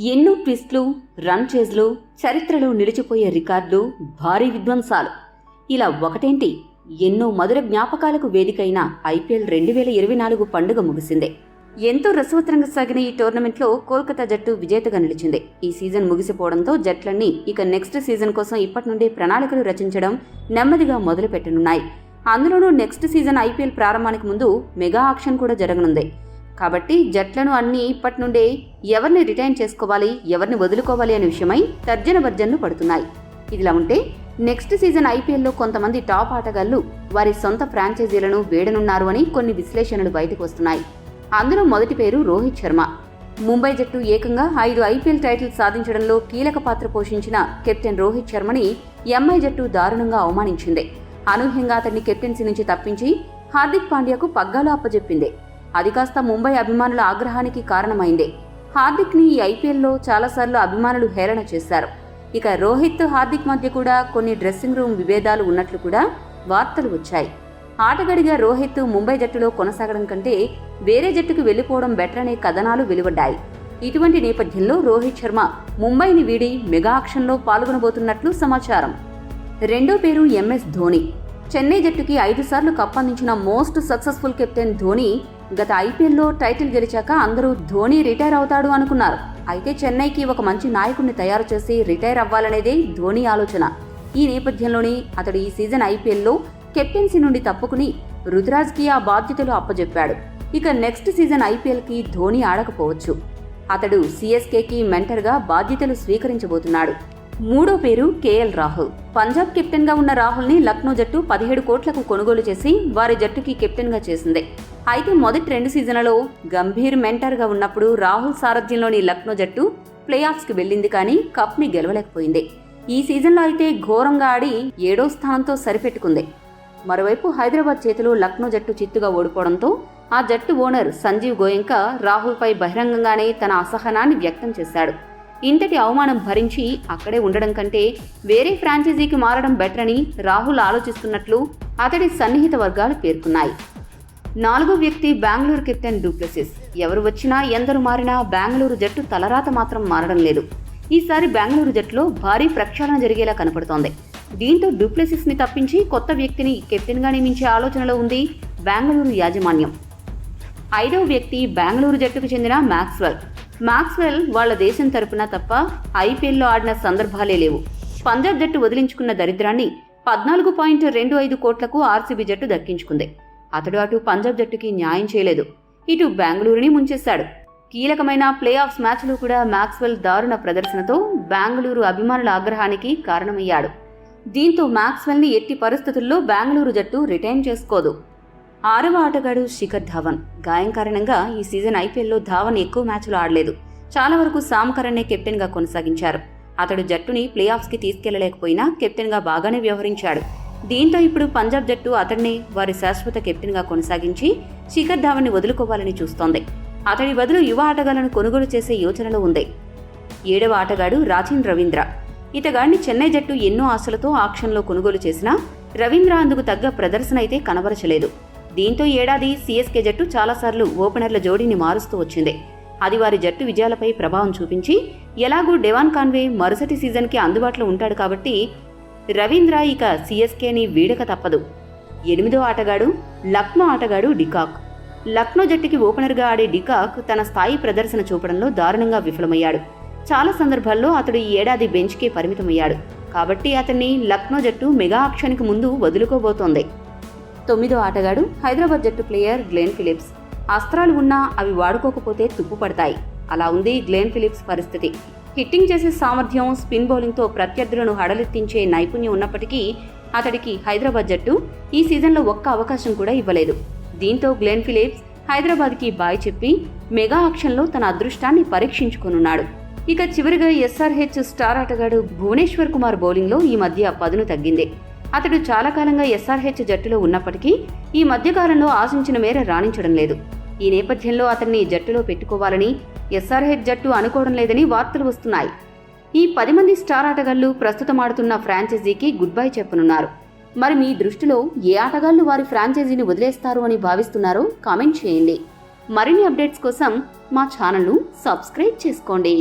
ఎన్నో ట్విస్టులు, రన్ చేజ్లు, చరిత్రలో నిలిచిపోయే రికార్డులు, భారీ విధ్వంసాలు. ఇలా ఒకటేంటి, ఎన్నో మధుర జ్ఞాపకాలకు వేదికైన ఐపీఎల్ 2024 పండుగ ముగిసిందే. ఎంతో రసవత్తరంగా సాగిన ఈ టోర్నమెంట్లో కోల్కతా జట్టు విజేతగా నిలిచింది. ఈ సీజన్ ముగిసిపోవడంతో జట్లన్నీ ఇక నెక్స్ట్ సీజన్ కోసం ఇప్పటి నుండే ప్రణాళికలు రచించడం నెమ్మదిగా మొదలు పెట్టనున్నాయి. అందులోనూ నెక్స్ట్ సీజన్ ఐపీఎల్ ప్రారంభానికి ముందు మెగా ఆక్షన్ కూడా జరగనుంది. కాబట్టి జట్లను అన్ని ఇప్పటి నుండే ఎవరిని రిటైన్ చేసుకోవాలి, ఎవరిని వదులుకోవాలి అనే విషయమై తర్జన భర్జనలు పడుతున్నాయి. ఇదిలా ఉంటే నెక్స్ట్ సీజన్ ఐపీఎల్లో కొంతమంది టాప్ ఆటగాళ్లు వారి సొంత ఫ్రాంచైజీలను వేడనున్నారు అని కొన్ని విశ్లేషణలు బయటకు వస్తున్నాయి. అందులో మొదటి పేరు రోహిత్ శర్మ. ముంబై జట్టు ఏకంగా 5 ఐపీఎల్ టైటిల్స్ సాధించడంలో కీలక పాత్ర పోషించిన కెప్టెన్ రోహిత్ శర్మని ఎంఐ జట్టు దారుణంగా అవమానించింది. అనూహ్యంగా అతన్ని కెప్టెన్సీ నుంచి తప్పించి హార్దిక్ పాండ్యాకు పగ్గాలు అప్పజెప్పింది. అది కాస్త ముంబై అభిమానుల ఆగ్రహానికి కారణమైంది. హార్దిక్ ని ఈ ఐపీఎల్లో చాలాసార్లు అభిమానులు హేళన చేశారు. ఇక రోహిత్, హార్దిక్ మధ్య కూడా కొన్ని డ్రెస్సింగ్ రూమ్ విభేదాలు ఉన్నట్లు కూడా వార్తలు వచ్చాయి. ఆటగాడిగా రోహిత్ ముంబై జట్టులో కొనసాగడం కంటే వేరే జట్టుకు వెళ్లిపోవడం బెటర్ అనే కథనాలు వెలువడ్డాయి. ఇటువంటి నేపథ్యంలో రోహిత్ శర్మ ముంబైని వీడి మెగా ఆక్షన్లో పాల్గొనబోతున్నట్లు సమాచారం. రెండో పేరు ఎంఎస్ ధోని. చెన్నై జట్టుకి 5 సార్లు కప్ అందించిన మోస్ట్ సక్సెస్ఫుల్ కెప్టెన్ ధోని గత ఐపీఎల్లో టైటిల్ గెలిచాక అందరూ ధోని రిటైర్ అవుతాడు అనుకున్నారు. అయితే చెన్నైకి ఒక మంచి నాయకుడిని తయారు చేసి రిటైర్ అవ్వాలనేదే ధోని ఆలోచన. ఈ నేపథ్యంలోనే అతడు ఈ సీజన్ ఐపీఎల్లో కెప్టెన్సీ నుండి తప్పుకుని రుతురాజ్కి ఆ బాధ్యతలు అప్పజెప్పాడు. ఇక నెక్స్ట్ సీజన్ ఐపీఎల్కి ధోని ఆడకపోవచ్చు. అతడు సిఎస్కేకి మెంటర్గా బాధ్యతలు స్వీకరించబోతున్నాడు. మూడో పేరు కేఎల్ రాహుల్. పంజాబ్ కెప్టెన్ గా ఉన్న రాహుల్ ని లక్నో జట్టు 17 కోట్లకు కొనుగోలు చేసి వారి జట్టుకి కెప్టెన్ గా చేసింది. అయితే మొదటి 2 సీజన్లలో గంభీర్ మెంటర్ గా ఉన్నప్పుడు రాహుల్ సారథ్యంలోని లక్నో జట్టు ప్లే ఆఫ్స్ కి వెళ్లింది, కానీ కప్ ని గెలవలేకపోయింది. ఈ సీజన్లో అయితే ఘోరంగా ఆడి 7వ స్థానంతో సరిపెట్టుకుంది. మరోవైపు హైదరాబాద్ చేతిలో లక్నో జట్టు చిత్తుగా ఓడిపోవడంతో ఆ జట్టు ఓనర్ సంజీవ్ గోయంకా రాహుల్ పై బహిరంగంగానే తన అసహనాన్ని వ్యక్తం చేశాడు. ఇంతటి అవమానం భరించి అక్కడే ఉండడం కంటే వేరే ఫ్రాంచైజీకి మారడం బెటర్ అని రాహుల్ ఆలోచిస్తున్నట్లు అతడి సన్నిహిత వర్గాలు పేర్కొన్నాయి. 4వ వ్యక్తి బెంగళూరు కెప్టెన్ డూప్లెసిస్. ఎవరు వచ్చినా ఎందరు మారినా బెంగళూరు జట్టు తలరాత మాత్రం మారడం లేదు. ఈసారి బెంగళూరు జట్టులో భారీ ప్రక్షాళన జరిగేలా కనపడుతోంది. దీంతో డూప్లెసిస్ ని తప్పించి కొత్త వ్యక్తిని కెప్టెన్ గా నియమించే ఆలోచనలో ఉంది బెంగళూరు యాజమాన్యం. 5వ వ్యక్తి బెంగళూరు జట్టుకు చెందిన మాక్స్వెల్ వాళ్ల దేశం తరపున తప్ప ఐపీఎల్లో ఆడిన సందర్భాలే లేవు. పంజాబ్ జట్టు వదిలించుకున్న దరిద్రాన్ని 14.25 కోట్లకు ఆర్సీబీ జట్టు దక్కించుకుంది. అతడు అటు పంజాబ్ జట్టుకి న్యాయం చేయలేదు, ఇటు బెంగళూరుని ముంచేశాడు. కీలకమైన ప్లే ఆఫ్స్ మ్యాచ్లో కూడా మాక్స్వెల్ దారుణ ప్రదర్శనతో బెంగళూరు అభిమానుల ఆగ్రహానికి కారణమయ్యాడు. దీంతో మాక్స్వెల్ ని ఎట్టి పరిస్థితుల్లో బెంగళూరు జట్టు రిటైన్ చేసుకోదు. 6వ ఆటగాడు శిఖర్ ధావన్. గాయం కారణంగా ఈ సీజన్ ఐపీఎల్లో ధావన్ ఎక్కువ మ్యాచ్లు ఆడలేదు. చాలా వరకు సామ్ కరణ్నే కెప్టెన్ గా కొనసాగించారు. అతడు జట్టుని ప్లే ఆఫ్స్ కి తీసుకెళ్లలేకపోయినా కెప్టెన్ గా బాగానే వ్యవహరించాడు. దీంతో ఇప్పుడు పంజాబ్ జట్టు అతడిని వారి శాశ్వత కెప్టెన్ గా కొనసాగించి శిఖర్ ధావన్ ని వదులుకోవాలని చూస్తోంది. అతడి బదులు యువ ఆటగాళ్లను కొనుగోలు చేసే యోచనలో ఉంది. 7వ ఆటగాడు రాచిన్ రవీంద్ర. ఇతగాడిని చెన్నై జట్టు ఎన్నో ఆశలతో ఆక్షన్లో కొనుగోలు చేసినా రవీంద్ర అందుకు తగ్గ ప్రదర్శన అయితే కనబరచలేదు. దీంతో ఏడాది సిఎస్కే జట్టు చాలాసార్లు ఓపెనర్ల జోడీని మారుస్తూ వచ్చింది. అది వారి జట్టు విజయాలపై ప్రభావం చూపించి ఎలాగూ డెవాన్ కాన్వే మరుసటి సీజన్కి అందుబాటులో ఉంటాడు కాబట్టి రవీంద్ర ఇక సిఎస్కేని వీడక తప్పదు. 8వ ఆటగాడు లక్నో ఆటగాడు డికాక్. లక్నో జట్టుకి ఓపెనర్గా ఆడే డికాక్ తన స్థాయి ప్రదర్శన చూపడంలో దారుణంగా విఫలమయ్యాడు. చాలా సందర్భాల్లో అతడు ఈ ఏడాది బెంచ్కే పరిమితమయ్యాడు. కాబట్టి అతన్ని లక్నో జట్టు మెగా ఆక్షన్కి ముందు వదులుకోబోతోంది. 9వ ఆటగాడు హైదరాబాద్ జట్టు ప్లేయర్ గ్లెన్ ఫిలిప్స్. అస్త్రాలు ఉన్నా అవి వాడుకోకపోతే తుప్పుపడతాయి. అలా ఉంది గ్లెన్ ఫిలిప్స్ పరిస్థితి. హిట్టింగ్ చేసే సామర్థ్యం, స్పిన్ బౌలింగ్తో ప్రత్యర్థులను హడలెత్తించే నైపుణ్యం ఉన్నప్పటికీ అతడికి హైదరాబాద్ జట్టు ఈ సీజన్లో ఒక్క అవకాశం కూడా ఇవ్వలేదు. దీంతో గ్లెన్ ఫిలిప్స్ హైదరాబాద్కి బాయ్ చెప్పి మెగా ఆక్షన్లో తన అదృష్టాన్ని పరీక్షించుకొనున్నాడు. ఇక చివరిగా ఎస్ఆర్హెచ్ స్టార్ ఆటగాడు భువనేశ్వర్ కుమార్ బౌలింగ్లో ఈ మధ్య పదును తగ్గింది. అతడు చాలా కాలంగా ఎస్ఆర్హెచ్ జట్టులో ఉన్నప్పటికీ ఈ మధ్యకాలంలో ఆశించిన మేర రాణించడం లేదు. ఈ నేపథ్యంలో అతన్ని జట్టులో పెట్టుకోవాలని ఎస్ఆర్హెచ్ జట్టు అనుకోవడం లేదని వార్తలు వస్తున్నాయి. ఈ 10 మంది స్టార్ ఆటగాళ్లు ప్రస్తుతం ఆడుతున్న ఫ్రాంచైజీకి గుడ్ బై చెప్పనున్నారు. మరి మీ దృష్టిలో ఏ ఆటగాళ్లు వారి ఫ్రాంచైజీని వదిలేస్తారు అని భావిస్తున్నారో కామెంట్ చేయండి. మరిన్ని అప్డేట్స్ కోసం మా ఛానల్ను సబ్స్క్రైబ్ చేసుకోండి.